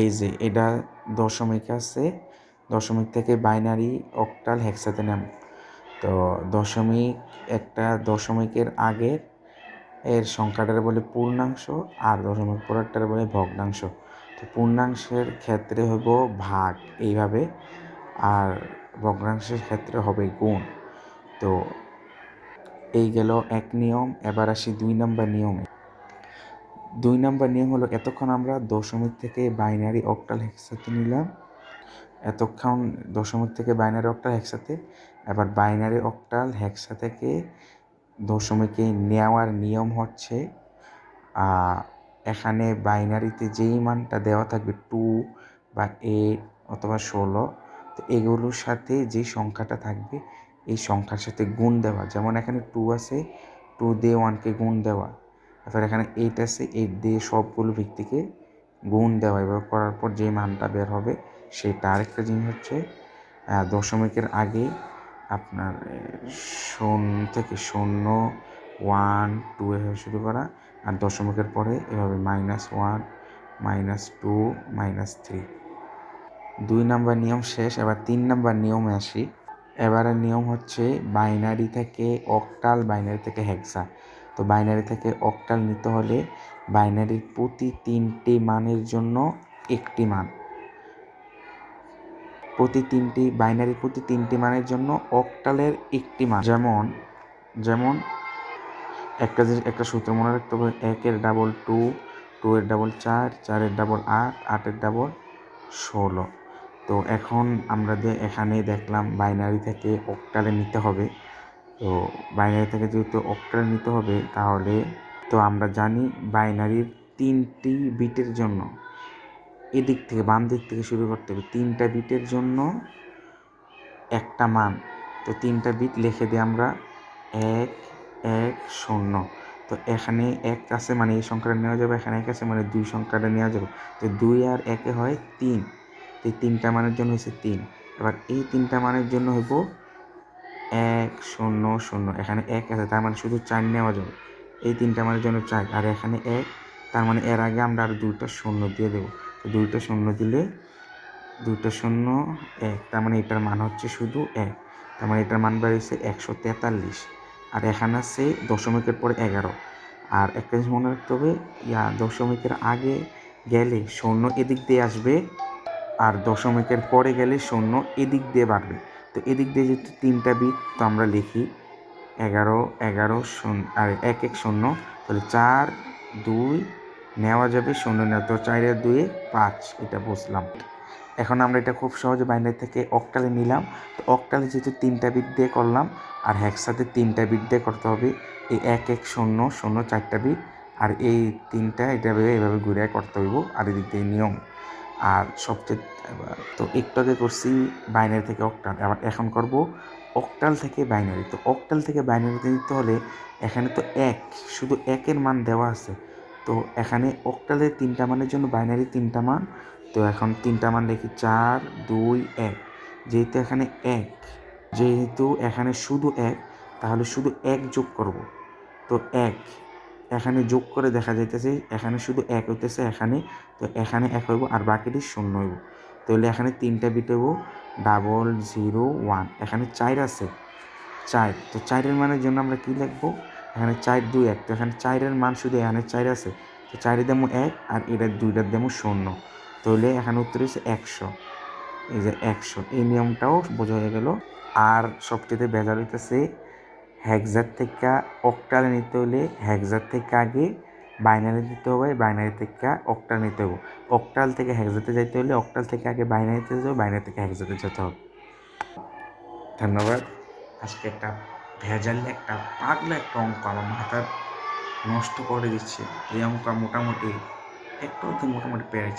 এই যে এটা দশমিক আছে, দশমিক থেকে বাইনারি অক্টাল হেক্সাতে নাম। তো দশমিক একটা দশমিকের আগের এর সংখ্যাটার বলে পূর্ণাংশ, আর দশমিক পরেরটার বলে ভগ্নাংশ। তো পূর্ণাংশের ক্ষেত্রে হইব ভাগ এইভাবে, আর ভগ্নাংশের ক্ষেত্রে হবে গুণ। তো এই গেল এক নিয়ম। এবার আসি 2 নম্বর নিয়মে। 2 নম্বর নিয়ম হলো, এতক্ষণ আমরা দশমিক থেকে বাইনারি অক্টাল হেক্সাতে নিলাম, এতক্ষণ দশমিক থেকে বাইনারি অক্টাল হেক্সাতে। এবার বাইনারি অক্টাল হেক্সা থেকে দশমিকে নেওয়ার নিয়ম হচ্ছে, এখানে বাইনারিতে যেই মানটা দেওয়া থাকবে 2 বা 8 অথবা 16, তো এগুলোর সাথে যে সংখ্যাটা থাকবে এই সংখ্যার সাথে গুণ দেওয়া। যেমন এখানে 2 আছে, 2 দিয়ে 1কে গুণ দেওয়া। তারপর এখানে 8 আছে, 8 দিয়ে সবগুলো ভিত্তিকে গুণ দেওয়া। এবার করার পর যে মানটা বের হবে সেটা। আরেকটা জিনিস হচ্ছে, দশমিকের আগে আপনার 0 থেকে 0, 1, 2 এভাবে শুরু করা, আর দশমিকের পরে এভাবে -1, -2, -3। 2 নম্বর নিয়ম শেষ। এবার 3 নম্বর নিয়মে আসি। এবারের নিয়ম হচ্ছে বাইনারি থেকে অক্টাল, বাইনারি থেকে হেক্সা। তো বাইনারি থেকে অক্টাল নিতে হলে বাইনারির প্রতি 3টি মানের জন্য একটি মান, বাইনারির প্রতি 3টি মানের জন্য অক্টালের একটি মান। যেমন একটা সূত্র মনে রাখতে হবে, 1-এর ডাবল 2, 2-এর ডাবল 4, 4-এর ডাবল 8, 8-এর ডাবল 16। তো এখন আমরা এখানে দেখলাম বাইনারি থেকে অক্টালে নিতে হবে। তো বাইনারি থেকে যেহেতু অক্টালে নিতে হবে, তাহলে তো আমরা জানি বাইনারির 3টি বিটের জন্য এদিক থেকে বাম দিক থেকে শুরু করতে হবে। 3টা বিটের জন্য একটা মান। তো 3টা বিট লিখে দিই আমরা 1, 1, 0। তো এখানে 1 আছে মানে এই সংখ্যাটা নেওয়া যাবে, এখানে 1 আছে মানে 2 সংখ্যাটা নেওয়া যাবে। তো 2 আর 1 হয় 3। এই 3টা মানের জন্য হচ্ছে 3। এবার এই 3টা মানের জন্য হইব 1, 0, 0। এখানে 1 আছে, তার মানে শুধু 4 নেওয়া যাবে। এই 3টা মানের জন্য 4, আর এখানে 1, তার মানে এর আগে আমরা আর 2টা 0 দিয়ে দেবো। তো 2টা 0 দিলে 2টা 0, 1, তার মানে এটার মান হচ্ছে শুধু 1। তার মানে এটার মান বেরিয়েছে 143। আর এখানে আছে দশমিকের পরে 11। আর একটা জিনিস মনে রাখতে হবে, দশমিকের আগে গেলে 0 এদিক দিয়ে আসবে, আর দশমিকের পরে গেলে 0 এদিক দিয়ে বাড়বে। তো এদিক দিয়ে যেহেতু 3টা বিট, তো আমরা লিখি 11, 11, 0 আর 1, 1, 0। তাহলে 4, 2 নেওয়া যাবে, 0 নেওয়া, তো 4 আর 2 5, এটা বুঝলাম। এখন আমরা এটা খুব সহজে বাইনারি থেকে অক্টালে নিলাম। তো অক্টালে যেহেতু 3টা বিট দিয়ে করলাম, আর হেক্সাতে 3টা বিট দিয়ে করতে হবে। এই 1, 1, 0, 0 4টা বিট, আর এই 3টা এভাবে ঘুরে করতে হইব, আর এদিক দিয়ে নিয়ম। আর সবচেয়ে তো একটু আগে করছি বাইনারি থেকে অক্টাল, আবার এখন করব অক্টাল থেকে বাইনারি। তো অক্টাল থেকে বাইনারিতে নিতে হলে এখানে তো শুধু 1-এর মান দেওয়া আছে। তো এখানে অক্টালের 3টা মানের জন্য বাইনারি 3টা মান। তো এখন 3টা মান লিখি 4, 2, 1। যেহেতু এখানে শুধু 1, তাহলে শুধু 1 যোগ করব। তো 1 এখানে যোগ করে দেখা যাইতেছে এখানে শুধু 1 হইতেছে এখানে। তো এখানে 1 হইব, আর বাকিটি 0 হইব। তাহলে এখানে 3টা বিট হইব 00, 1। এখানে 4 আছে, 4। তো 4-এর মানের জন্য আমরা কি লিখবো, এখানে 4, 2, 1। তো এখানে 4-এর মান শুধু এখানে 4 আছে। তো 4-এর দামও 1, আর এটার 2টার দামও 0। তাহলে এখানে উত্তর হচ্ছে 100। এই যে 100, এই নিয়মটাও বোঝা হয়ে গেল। আর সবচেয়ে ভেজাল হইতেছে, হেক্সার থেকে অক্টালে নিতে হলে হেক্সার থেকে আগে বাইনারি দিতে হবে, বাইনারি থেকে অক্টাল নিতে হবে। অক্টাল থেকে হেক্সাতে যাইতে হলে অক্টাল থেকে আগে বাইনারিতে যেতে হবে, বাইনারি থেকে হেক্সাতে যেতে হবে। ধন্যবাদ। আজকে একটা একটা পাগলা একটা অঙ্ক আমার মাথা নষ্ট করে দিচ্ছে। এই অঙ্ক মোটামুটি একটু মোটামুটি পেরেছি।